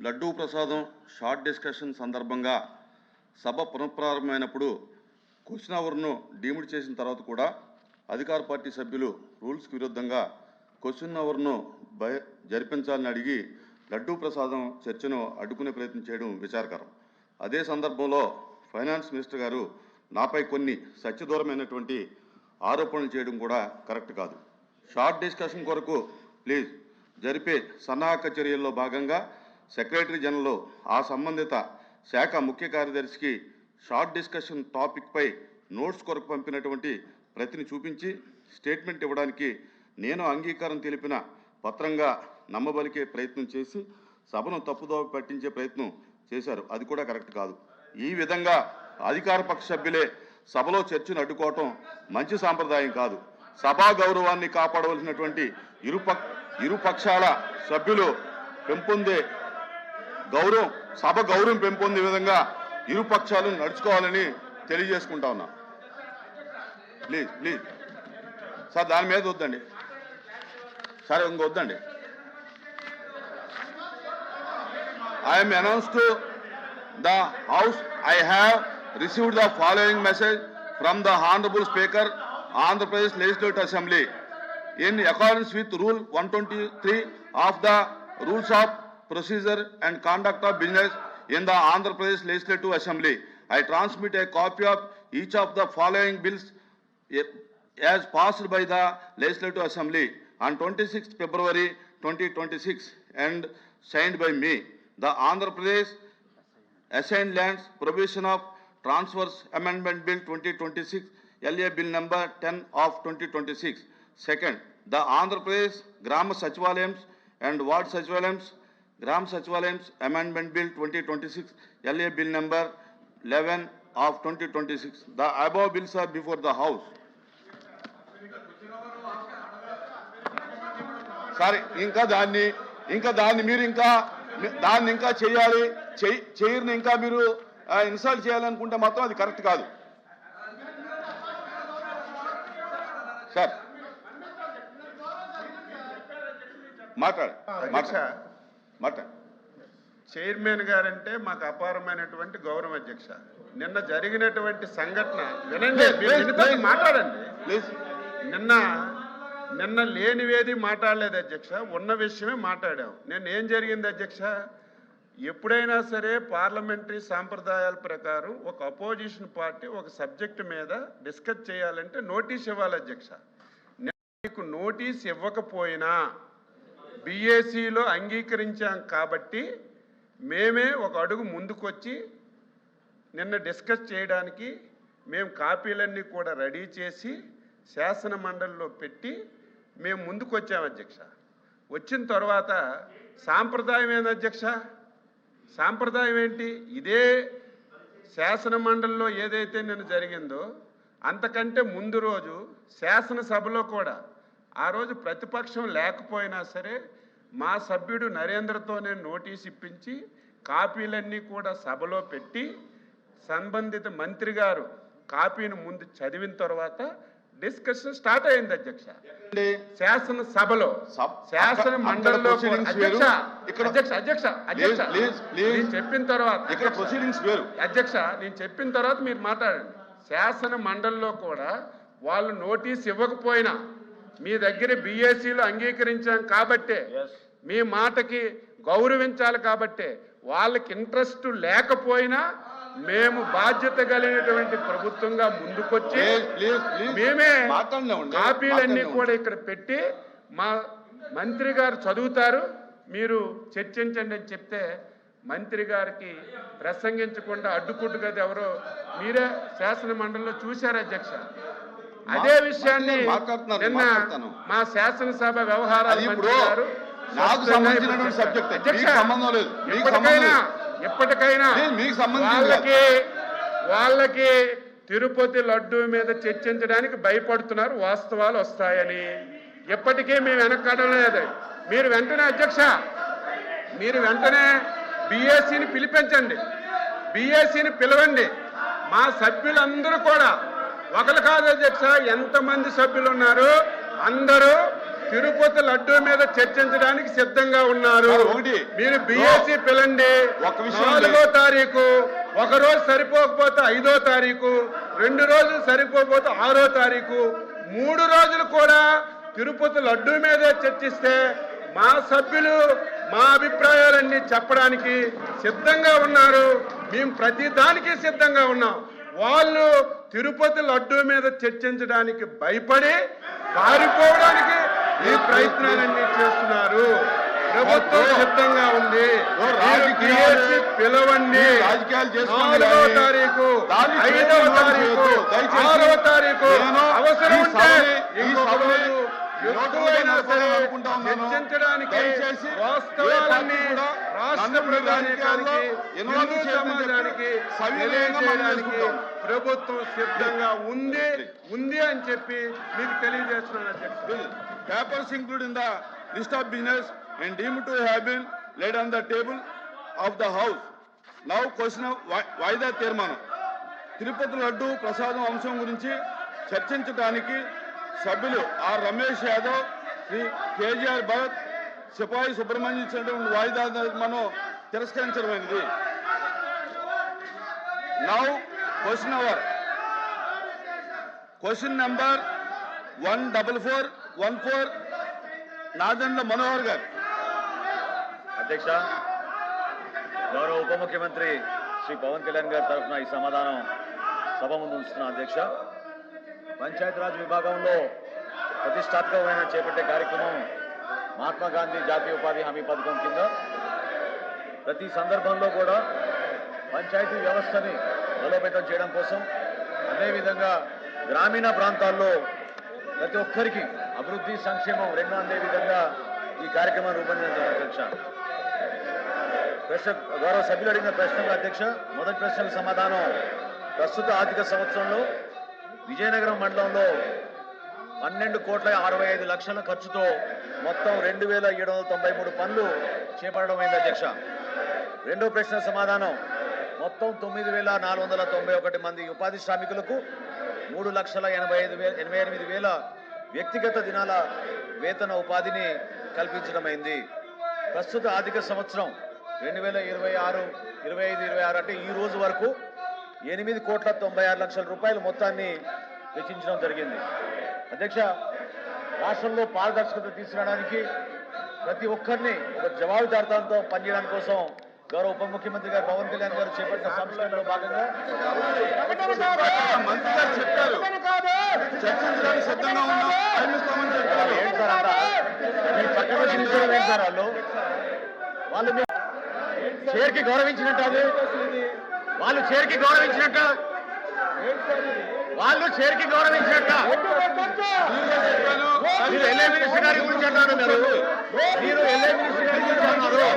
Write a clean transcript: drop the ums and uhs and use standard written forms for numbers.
లడ్డూ ప్రసాదం short discussion సందర్భంగా సభ పునఃప్రారంభమైనప్పుడు question అవర్ను deemed చేసిన తర్వాత కూడా అధికార పార్టీ సభ్యులు రూల్స్కి విరుద్ధంగా క్వశ్చన్ అవర్ను జరిపించాలని అడిగి లడ్డూ ప్రసాదం చర్చను అడ్డుకునే ప్రయత్నం చేయడం విచారకరం. అదే సందర్భంలో ఫైనాన్స్ మినిస్టర్ గారు నాపై కొన్ని సత్యదూరమైనటువంటి ఆరోపణలు చేయడం కూడా కరెక్ట్ కాదు. షార్ట్ డిస్కషన్ కొరకు ప్లీజ్ జరిపే సన్నాహక చర్యల్లో భాగంగా సెక్రటరీ జనరల్ ఆ సంబంధిత శాఖ ముఖ్య కార్యదర్శికి షార్ట్ డిస్కషన్ టాపిక్పై నోట్స్ కొరకు పంపినటువంటి ప్రతిని చూపించి స్టేట్మెంట్ ఇవ్వడానికి నేను అంగీకారం తెలిపిన పత్రంగా నమ్మబలికే ప్రయత్నం చేసి సభను తప్పుదోవ పట్టించే ప్రయత్నం చేశారు. అది కూడా కరెక్ట్ కాదు. ఈ విధంగా అధికార పక్ష సభ్యులే సభలో చర్చను అడ్డుకోవటం మంచి సాంప్రదాయం కాదు. సభా గౌరవాన్ని కాపాడవలసినటువంటి ఇరు పక్షాల సభ్యులు పెంపొందే గౌరవం, సభ గౌరవం పెంపొందే విధంగా ఇరు పక్షాలు నడుచుకోవాలని తెలియజేసుకుంటా ఉన్నా. ప్లీజ్ ప్లీజ్ సార్, దాని మీద వద్దండి sir, ఇంకొద్దండి. I am announced to the House, I have received the following message from the Honorable Speaker, Andhra Pradesh Legislative Assembly. In accordance with Rule 123 of the Rules of Procedure and Conduct of Business in the Andhra Pradesh Legislative Assembly, I transmit a copy of each of the following bills as passed by the Legislative Assembly on 26th February 2026 and signed by me. The Andhra Pradesh Assigned Lands Provision of Transfers Amendment Bill 2026, LA Bill number 10 of 2026. Second, the Andhra Pradesh Grama Sachivalayams and Ward Sachivalayams, Gram Sachivalayams Amendment Bill 2026, LA Bill number 11 of 2026. The above bills are before the House. Sorry, ఇంకా దాన్ని మీరు దాన్ని ఇంకా చేయాలి, చేయని ఇంకా మీరు insult చేయాలనుకుంటే మాత్రం అది కరెక్ట్ కాదు. సార్ మాట్లాడు. చైర్మన్ గారంటే మాకు అపారమైనటువంటి గౌరవం అధ్యక్ష. నిన్న జరిగినటువంటి సంఘటన వినండి, మాట్లాడండి ప్లీజ్. నిన్న లేనివేది మాట్లాడలేదు అధ్యక్ష, ఉన్న విషయమే మాట్లాడాం. నేను ఏం జరిగింది అధ్యక్ష, ఎప్పుడైనా సరే పార్లమెంటరీ సాంప్రదాయాల ప్రకారం ఒక అపోజిషన్ పార్టీ ఒక సబ్జెక్టు మీద డిస్కస్ చేయాలంటే నోటీస్ ఇవ్వాలి అధ్యక్ష. మీకు నోటీస్ ఇవ్వకపోయినా బీఏసీలో అంగీకరించాం కాబట్టి మేమే ఒక అడుగు ముందుకొచ్చి నిన్న డిస్కస్ చేయడానికి మేము కాపీలన్నీ కూడా రెడీ చేసి శాసన మండలిలో పెట్టి మేము ముందుకు వచ్చాము అధ్యక్ష. వచ్చిన తర్వాత సాంప్రదాయం ఏంది అధ్యక్ష, సాంప్రదాయం ఏంటి? ఇదే శాసన మండలిలో ఏదైతే నిన్న జరిగిందో అంతకంటే ముందు రోజు శాసనసభలో కూడా ఆ రోజు ప్రతిపక్షం లేకపోయినా సరే మా సభ్యుడు నరేంద్రతో నేను నోటీస్ ఇప్పించి కాపీలన్నీ కూడా సభలో పెట్టి సంబంధిత మంత్రి గారు కాపీని ముందు చదివిన తర్వాత డిస్కషన్ స్టార్ట్ అయింది అధ్యక్ష. శాసనసభలో శాసన మండలిలో చెప్పిన తర్వాత అధ్యక్ష నేను చెప్పిన తర్వాత మీరు మాట్లాడండి. శాసన మండలిలో కూడా వాళ్ళు నోటీస్ ఇవ్వకపోయినా మీ దగ్గర బీఏసీలో అంగీకరించాం కాబట్టే, మీ మాటకి గౌరవించాలి కాబట్టే, వాళ్ళకి ఇంట్రెస్ట్ లేకపోయినా మేము బాధ్యత కలిగినటువంటి ప్రభుత్వంగా ముందుకొచ్చి మేమే కాపీలన్నీ కూడా ఇక్కడ పెట్టి మా మంత్రి గారు చదువుతారు, మీరు చర్చించండి అని చెప్తే మంత్రి గారికి ప్రసంగించకుండా అడ్డుకుంటు కదా ఎవరో మీరే శాసన మండలిలో చూశారు అధ్యక్ష. అదే విషయాన్ని నిన్న మా శాసనసభ వ్యవహారాల మంత్రి గారు ఎప్పటికైనా వాళ్ళకి తిరుపతి లడ్డూ మీద చర్చించడానికి భయపడుతున్నారు, వాస్తవాలు వస్తాయని. ఎప్పటికీ మేము వెనక్కడం లేదు. మీరు వెంటనే అధ్యక్ష, మీరు వెంటనే బీఏసీని పిలిపించండి, బీఏసీని పిలవండి. మా సభ్యులందరూ కూడా ఒకరు కాదు అధ్యక్ష, ఎంతమంది సభ్యులు ఉన్నారు అందరూ తిరుపతి లడ్డూ మీద చర్చించడానికి సిద్ధంగా ఉన్నారు. ఒకటి మీరు బిఎస్సి పిలండి. ఒక విషయం 4వ తారీఖు, ఒక రోజు సరిపోకపోతే 5వ తారీఖు, 2 రోజులు సరిపోకపోతే 6వ తారీఖు, 3 రోజులు కూడా తిరుపతి లడ్డూ మీదే చర్చిస్తే మా సభ్యులు మా అభిప్రాయాలన్నీ చెప్పడానికి సిద్ధంగా ఉన్నారు. మేము ప్రతి దానికి సిద్ధంగా ఉన్నాం. వాళ్ళు తిరుపతి లడ్డూ మీద చర్చించడానికి భయపడి పారిపోవడానికి ఈ ప్రయత్నాలన్నీ చేస్తున్నారు. ప్రభుత్వం సిద్ధంగా ఉంది. బిఎస్సి పిలవండి. 4వ తారీఖు, 5వ తారీఖు, 6వ తారీఖు, అవసరం ఉంటే ఇంకొక రోజు ఎక్కువైనా సరే చర్చించడానికి వాస్తవాలన్నీ రాష్ట్ర ప్రధానికానికి, హిందూ సమాజానికి తెలియజేయడానికి ప్రభుత్వం సిద్ధంగా ఉంది అని చెప్పి మీకు తెలియజేస్తున్నాను అధ్యక్షుడు. Papers included in the list of business and deemed to have been laid on the table of the House. Now question of వాయిదా తీర్మానం. తిరుపతి లడ్డు ప్రసాదం అంశం గురించి చర్చించడానికి సభ్యులు ఆర్ రమేష్ యాదవ్, శ్రీ కేజీఆర్ భరత్, సిపాయి సుబ్రహ్మణ్యం ఇచ్చినటువంటి వాయిదా తీర్మానం తిరస్కరించడమైనది. Now question hour. Question number 14414 Nadendla Manohar గారు. అధ్యక్ష, గౌరవ ఉప ముఖ్యమంత్రి శ్రీ పవన్ కళ్యాణ్ గారి తరఫున ఈ సమాధానం సభ ముందు ఉంచుతున్నా. అధ్యక్ష, పంచాయతీరాజ్ విభాగంలో ప్రతిష్టాత్మకమైన చేపట్టే కార్యక్రమం మహాత్మా గాంధీ జాతీయ ఉపాధి హామీ పథకం కింద ప్రతి సందర్భంలో కూడా పంచాయతీ వ్యవస్థని బలోపేతం చేయడం కోసం, అదేవిధంగా గ్రామీణ ప్రాంతాల్లో ప్రతి ఒక్కరికి అభివృద్ధి సంక్షేమం రెండు అందే విధంగా ఈ కార్యక్రమం రూపొందించారు. అధ్యక్ష, గౌరవ సభ్యులు అడిగిన ప్రశ్నలు అధ్యక్ష, మొదటి ప్రశ్నకు సమాధానం. ప్రస్తుత ఆర్థిక సంవత్సరంలో విజయనగరం మండలంలో 12,65,00,000 ఖర్చుతో మొత్తం 2,793 పనులు చేపట్టడమైంది. అధ్యక్ష, రెండో ప్రశ్న సమాధానం. మొత్తం 9,491 మంది ఉపాధి శ్రామికులకు 3,88,000 వ్యక్తిగత దినాల వేతన ఉపాధిని కల్పించడమైంది. ప్రస్తుత ఆర్థిక సంవత్సరం 2026 అంటే ఈ రోజు వరకు 8,96,00,000 రూపాయల మొత్తాన్ని వెచ్చించడం జరిగింది. అధ్యక్ష, రాష్ట్రంలో పారదర్శకత తీసుకురావడానికి ప్రతి ఒక్కరిని ఒక జవాబుదారితనంతో పనిచేయడానికి కోసం గౌరవ ఉప ముఖ్యమంత్రి గారు పవన్ కళ్యాణ్ గారు చేపట్టిన సంస్కరణలో భాగంగా మంత్రి గారు చెప్పారు చర్చించడానికి సిద్ధంగా ఉన్నాం. ఏంటి సార్ అంతా మీ పక్కన నిల్చోవడం ఏంటి సార్? వాళ్ళు చైర్కి గౌరవించినట్టు, అది వాళ్ళు చైర్కి గౌరవించినట్ట, మీరు ఎల్ఏ మినిస్టర్ గారి గురించి అన్నారు. మీరు ఎల్ఏ మినిస్టర్ గారి గురించి అన్నారు.